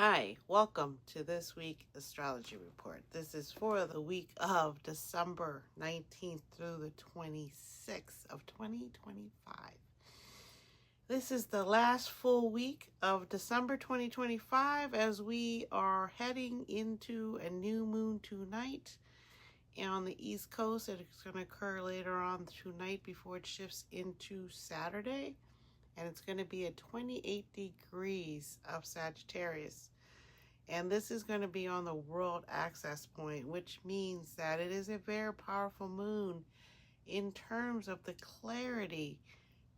Hi, welcome to this week astrology report. This is for the week of December 19th through the 26th of 2025. This is the last full week of December 2025 as we are heading into a new moon tonight. And on the East Coast, it's going to occur later on tonight before it shifts into Saturday. And it's going to be at 28 degrees of Sagittarius. And this is going to be on the world access point, which means that it is a very powerful moon in terms of the clarity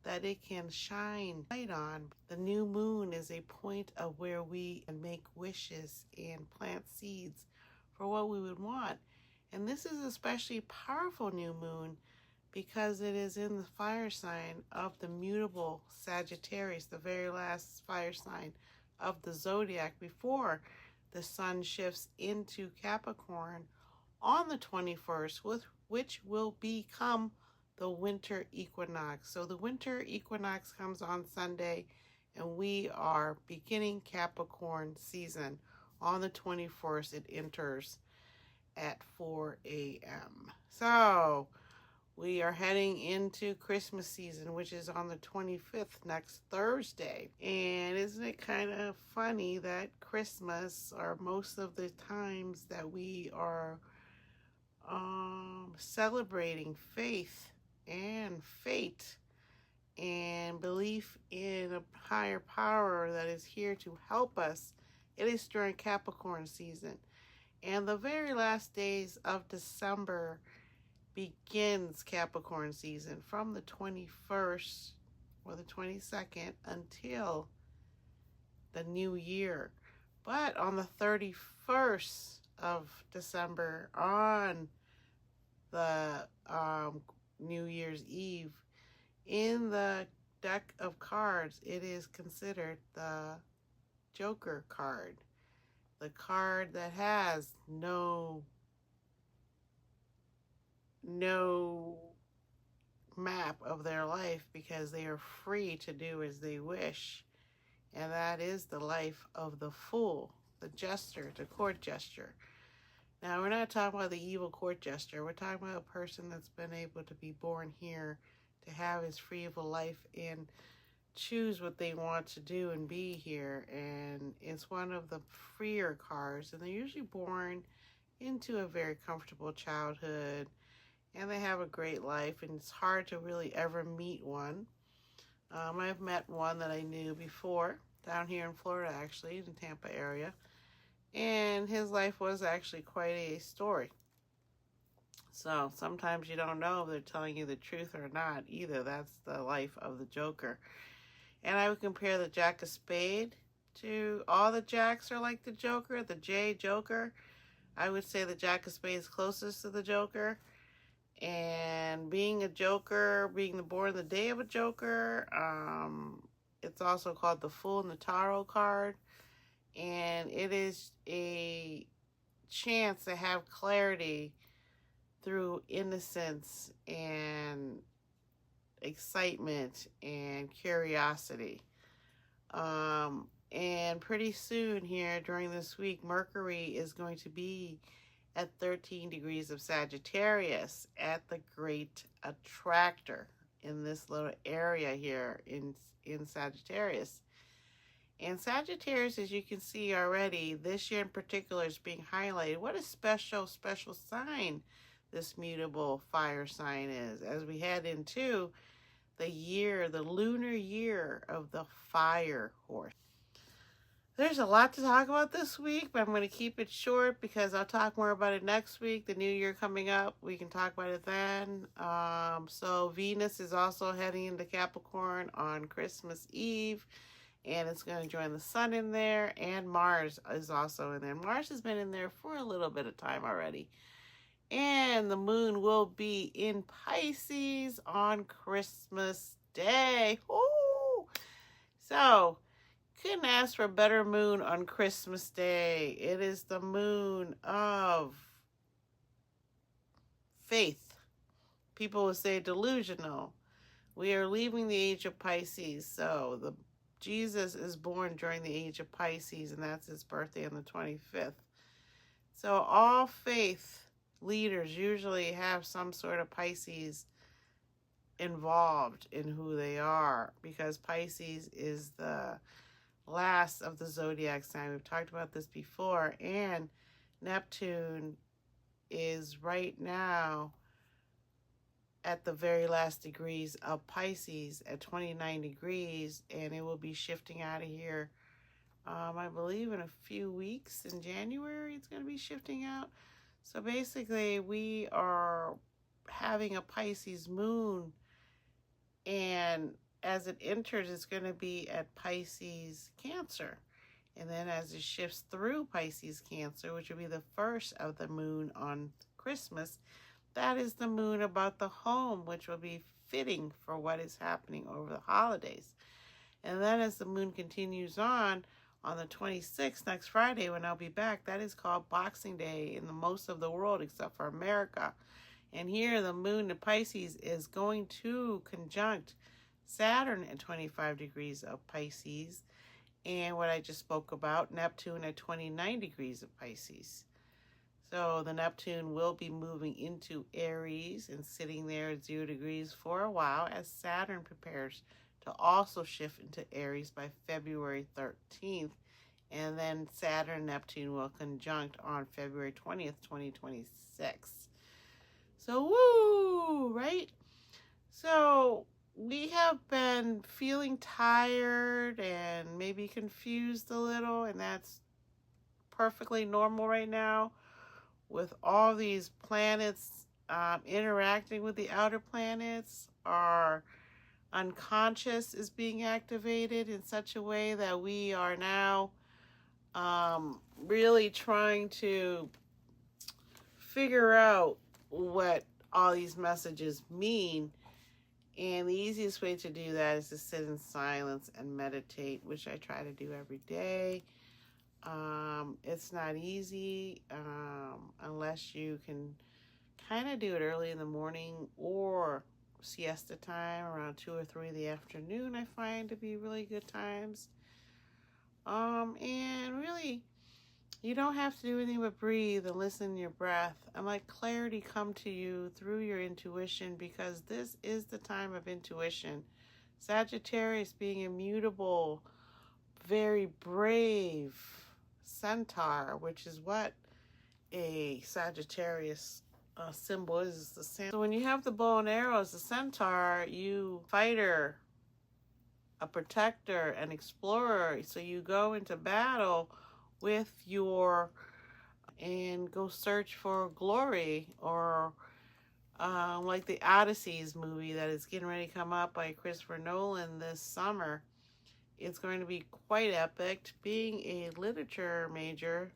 that it can shine light on. The new moon is a point of where we can make wishes and plant seeds for what we would want. And this is especially powerful new moon because it is in the fire sign of the mutable Sagittarius, the very last fire sign of the zodiac before the sun shifts into Capricorn on the 21st, which will become the winter equinox. So the winter equinox comes on Sunday, and we are beginning Capricorn season on the 21st. It enters at 4 a.m. So we are heading into Christmas season, which is on the 25th, next Thursday. And isn't it kind of funny that Christmas, or most of the times that we are celebrating faith and fate and belief in a higher power that is here to help us, it is during Capricorn season. And the very last days of December begins Capricorn season from the 21st or the 22nd until the new year. But on the 31st of December, on the New Year's Eve, in the deck of cards, it is considered the Joker card, the card that has no map of their life because they are free to do as they wish. And that is the life of the fool, the jester, the court jester. Now, we're not talking about the evil court jester. We're talking about a person that's been able to be born here to have his free of a life and choose what they want to do and be here. And it's one of the freer cards, and they're usually born into a very comfortable childhood, and they have a great life, and it's hard to really ever meet one. I've met one that I knew before, down here in Florida, actually, in the Tampa area, and his life was actually quite a story. So sometimes you don't know if they're telling you the truth or not either. That's the life of the Joker. And I would compare the Jack of Spade to all the Jacks are like the Joker, the J Joker. I would say the Jack of Spade is closest to the Joker. And being a Joker, being born the day of a Joker, it's also called the Fool in the Tarot card. And it is a chance to have clarity through innocence and excitement and curiosity. And pretty soon here during this week, Mercury is going to be at 13 degrees of Sagittarius at the great attractor in this little area here in Sagittarius. And Sagittarius, as you can see already, this year in particular is being highlighted. What a special sign this mutable fire sign is as we head into the year, the lunar year of the fire horse. There's a lot to talk about this week, but I'm going to keep it short because I'll talk more about it next week. The new year coming up, we can talk about it then. So Venus is also heading into Capricorn on Christmas Eve, and it's going to join the sun in there, and Mars is also in there. Mars has been in there for a little bit of time already. And the moon will be in Pisces on Christmas Day. Ooh! So couldn't ask for a better moon on Christmas Day. It is the moon of faith. People would say delusional. We are leaving the age of Pisces, so the Jesus is born during the age of Pisces, and that's his birthday on the 25th. So all faith leaders usually have some sort of Pisces involved in who they are, because Pisces is the last of the zodiac sign. We've talked about this before, and Neptune is right now at the very last degrees of Pisces at 29 degrees, and it will be shifting out of here, I believe in a few weeks. In January it's going to be shifting out. So basically we are having a Pisces moon, and as it enters, it's going to be at Pisces Cancer. And then as it shifts through Pisces Cancer, which will be the first of the moon on Christmas, that is the moon about the home, which will be fitting for what is happening over the holidays. And then as the moon continues on the 26th, next Friday, when I'll be back, that is called Boxing Day in the most of the world except for America. And here the moon in Pisces is going to conjunct Saturn at 25 degrees of Pisces, and what I just spoke about, Neptune at 29 degrees of Pisces. So the Neptune will be moving into Aries and sitting there at 0 degrees for a while as Saturn prepares to also shift into Aries by February 13th. And then Saturn and Neptune will conjunct on February 20th, 2026. So, woo, right? So we have been feeling tired and maybe confused a little, and that's perfectly normal right now with all these planets interacting with the outer planets. Our unconscious is being activated in such a way that we are now really trying to figure out what all these messages mean. And the easiest way to do that is to sit in silence and meditate, which I try to do every day. It's not easy unless you can kind of do it early in the morning or siesta time around 2 or 3 in the afternoon. I find to be really good times. And really, you don't have to do anything but breathe and listen to your breath and let clarity come to you through your intuition, because this is the time of intuition. Sagittarius being immutable, very brave centaur, which is what a Sagittarius symbol is. The so when you have the bow and arrows, the centaur, you fighter, a protector, an explorer. So you go into battle with and go search for glory, or like the Odysseys movie that is getting ready to come up by Christopher Nolan this summer. It's going to be quite epic. Being a literature major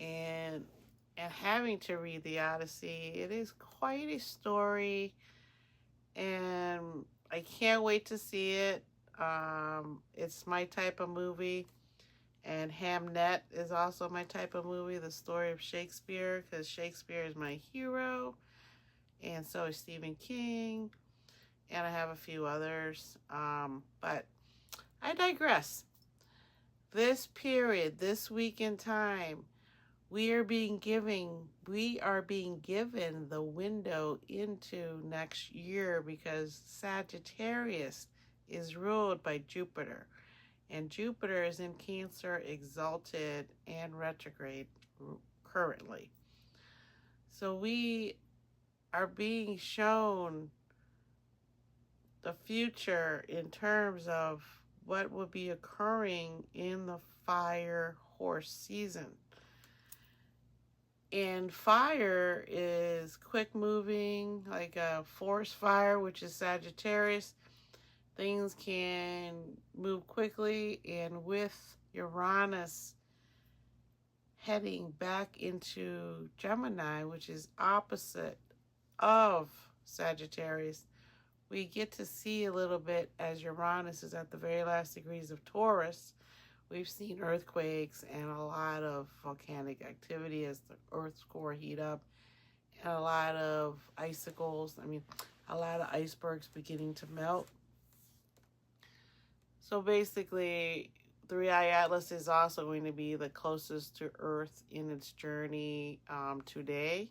and having to read the Odyssey, it is quite a story, and I can't wait to see it. It's my type of movie. And Hamnet is also my type of movie, the story of Shakespeare, because Shakespeare is my hero, and so is Stephen King, and I have a few others, but I digress. This period, this week in time, we are being given the window into next year, because Sagittarius is ruled by Jupiter. And Jupiter is in Cancer, exalted and retrograde currently. So we are being shown the future in terms of what will be occurring in the fire horse season. And fire is quick moving, like a forest fire, which is Sagittarius. Things can move quickly, and with Uranus heading back into Gemini, which is opposite of Sagittarius, we get to see a little bit as Uranus is at the very last degrees of Taurus. We've seen earthquakes and a lot of volcanic activity as the Earth's core heat up, and a lot of icicles, a lot of icebergs beginning to melt. So basically, the Eye Atlas is also going to be the closest to Earth in its journey today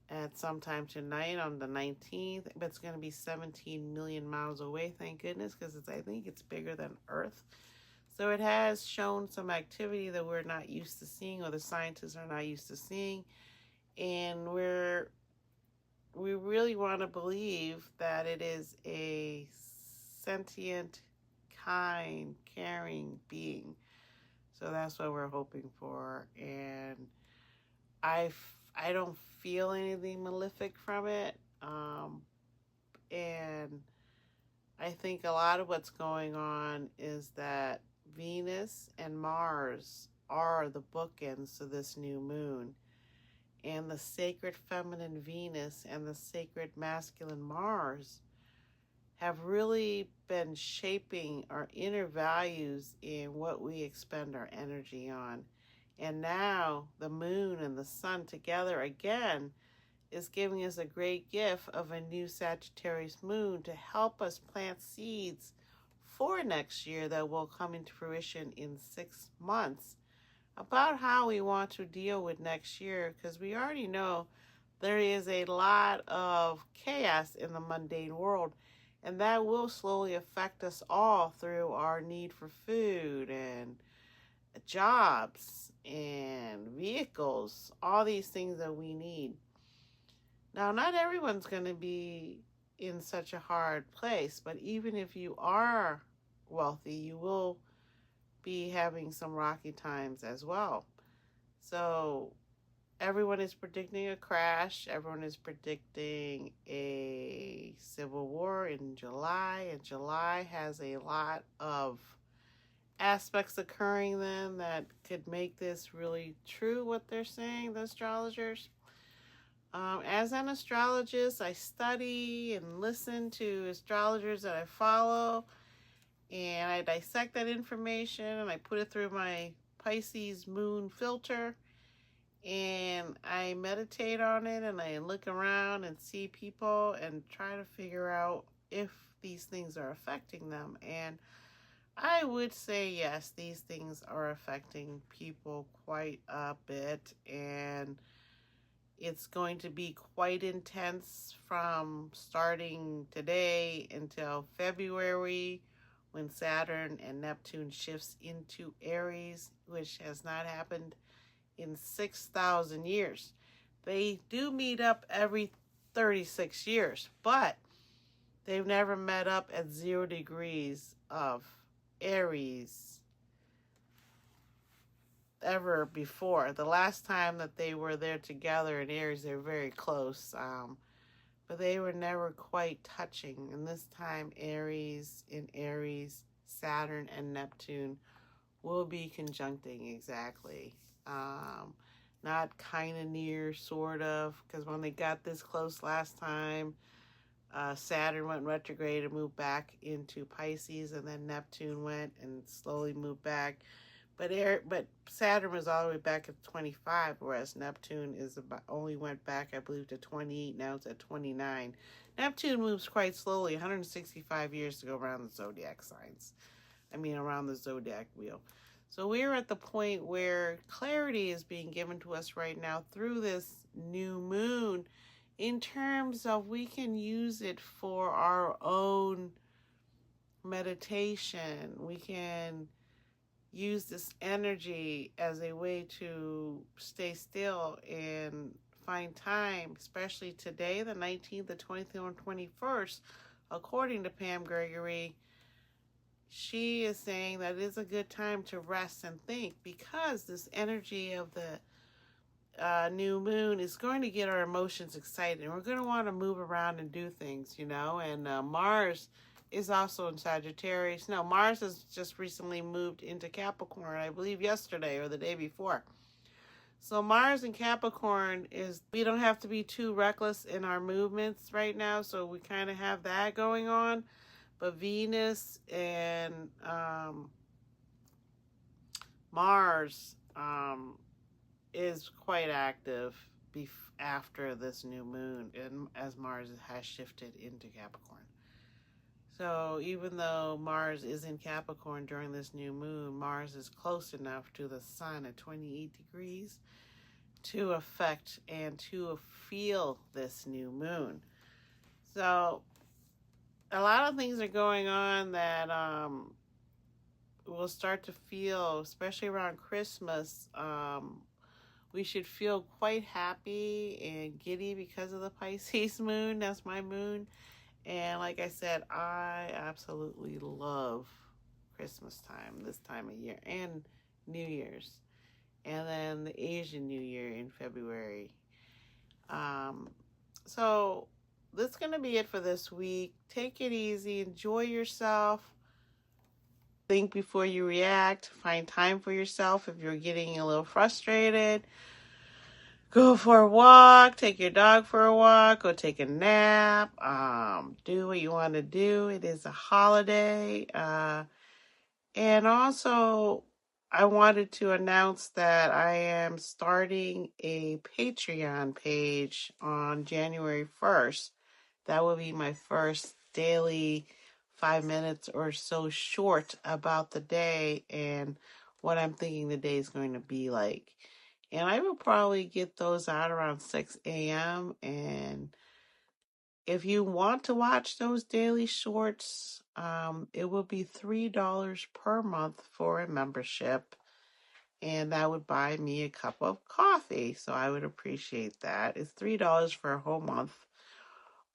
at sometime tonight on the 19th. But it's going to be 17 million miles away, thank goodness, because I think it's bigger than Earth. So it has shown some activity that we're not used to seeing, or the scientists are not used to seeing. And we really want to believe that it is a sentient, kind, caring being. So that's what we're hoping for. And I don't feel anything malefic from it. And I think a lot of what's going on is that Venus and Mars are the bookends to this new moon. And the sacred feminine Venus and the sacred masculine Mars have really been shaping our inner values in what we expend our energy on. And now the moon and the sun together again is giving us a great gift of a new Sagittarius moon to help us plant seeds for next year that will come into fruition in 6 months, about how we want to deal with next year, because we already know there is a lot of chaos in the mundane world, and that will slowly affect us all through our need for food and jobs and vehicles, all these things that we need. Now, not everyone's going to be in such a hard place, but even if you are wealthy, you will be having some rocky times as well. So everyone is predicting a crash. Everyone is predicting a civil war in July, and July has a lot of aspects occurring then that could make this really true, what they're saying, the astrologers. As an astrologist, I study and listen to astrologers that I follow, and I dissect that information and I put it through my Pisces moon filter, and I meditate on it, and I look around and see people and try to figure out if these things are affecting them. And I would say yes, these things are affecting people quite a bit, and it's going to be quite intense from starting today until February, when Saturn and Neptune shifts into Aries, which has not happened in 6,000 years. They do meet up every 36 years, but they've never met up at 0 degrees of Aries ever before. The last time that they were there together in Aries, they were very close, but they were never quite touching. And this time, Aries in Aries, Saturn and Neptune will be conjuncting exactly. Not kind of near, sort of, because when they got this close last time, Saturn went retrograde and moved back into Pisces, and then Neptune went and slowly moved back. But Saturn was all the way back at 25, whereas Neptune only went back, I believe, to 28. Now it's at 29. Neptune moves quite slowly, 165 years to go around the zodiac signs. Around the zodiac wheel. So we're at the point where clarity is being given to us right now through this new moon, in terms of we can use it for our own meditation. We can use this energy as a way to stay still and find time, especially today, the 19th, the 20th, and 21st, according to Pam Gregory. She is saying that it is a good time to rest and think, because this energy of the new moon is going to get our emotions excited, and we're going to want to move around and do things, and Mars is also in Sagittarius. No, Mars has just recently moved into Capricorn, I believe yesterday or the day before. So Mars in Capricorn we don't have to be too reckless in our movements right now, so we kind of have that going on. But Venus and Mars is quite active after this new moon, and as Mars has shifted into Capricorn. So even though Mars is in Capricorn during this new moon, Mars is close enough to the sun at 28 degrees to affect and to feel this new moon. So a lot of things are going on that we'll start to feel, especially around Christmas. We should feel quite happy and giddy because of the Pisces moon. That's my moon. And like I said, I absolutely love Christmas time, this time of year, and New Year's. And then the Asian New Year in February. So that's going to be it for this week. Take it easy. Enjoy yourself. Think before you react. Find time for yourself if you're getting a little frustrated. Go for a walk. Take your dog for a walk. Go take a nap. Do what you want to do. It is a holiday. And also, I wanted to announce that I am starting a Patreon page on January 1st. That will be my first daily 5 minutes or so short about the day and what I'm thinking the day is going to be like. And I will probably get those out around 6 a.m. And if you want to watch those daily shorts, it will be $3 per month for a membership. And that would buy me a cup of coffee. So I would appreciate that. It's $3 for a whole month.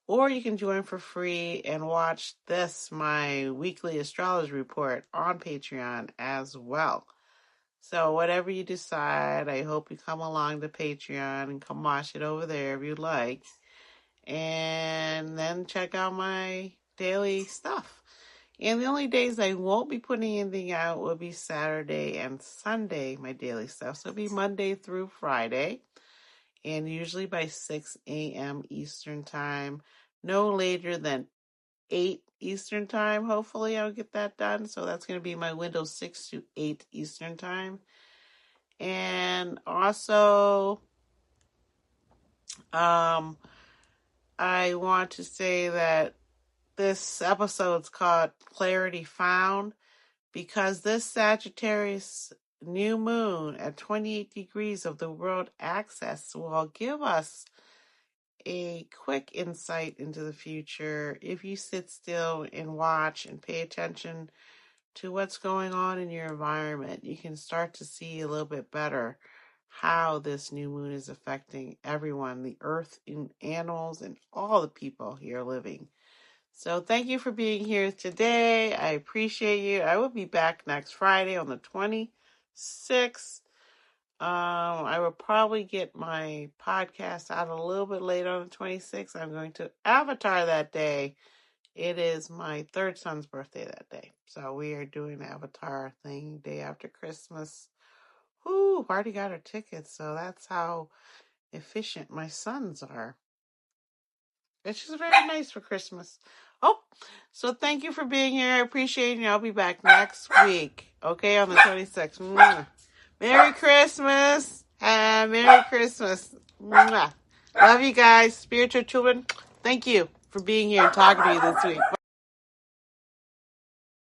Or you can join for free and watch this, my weekly astrology report on Patreon as well. So whatever you decide, I hope you come along to Patreon and come watch it over there if you'd like. And then check out my daily stuff. And the only days I won't be putting anything out will be Saturday and Sunday, my daily stuff. So it'll be Monday through Friday. And usually by 6 a.m. Eastern Time. No later than 8 Eastern Time. Hopefully I'll get that done. So that's going to be my window 6 to 8 Eastern Time. And also, I want to say that this episode's called Clarity Found because this Sagittarius new moon at 28 degrees of the world axis will give us a quick insight into the future if you sit still and watch and pay attention to what's going on in your environment. You can start to see a little bit better how this new moon is affecting everyone, the earth and animals and all the people here living. So thank you for being here today. I appreciate you. I will be back next Friday on the 26th. I will probably get my podcast out a little bit later on the 26th. I'm going to Avatar that day. It is my third son's birthday that day. So we are doing the Avatar thing day after Christmas. Whoo, already got our tickets. So that's how efficient my sons are. It's just very nice for Christmas. Oh, so thank you for being here. I appreciate you. I'll be back next week. Okay, on the 26th. Mwah. Merry Christmas. Merry Christmas. Mwah. Love you guys. Spiritual children, thank you for being here and talking to you this week.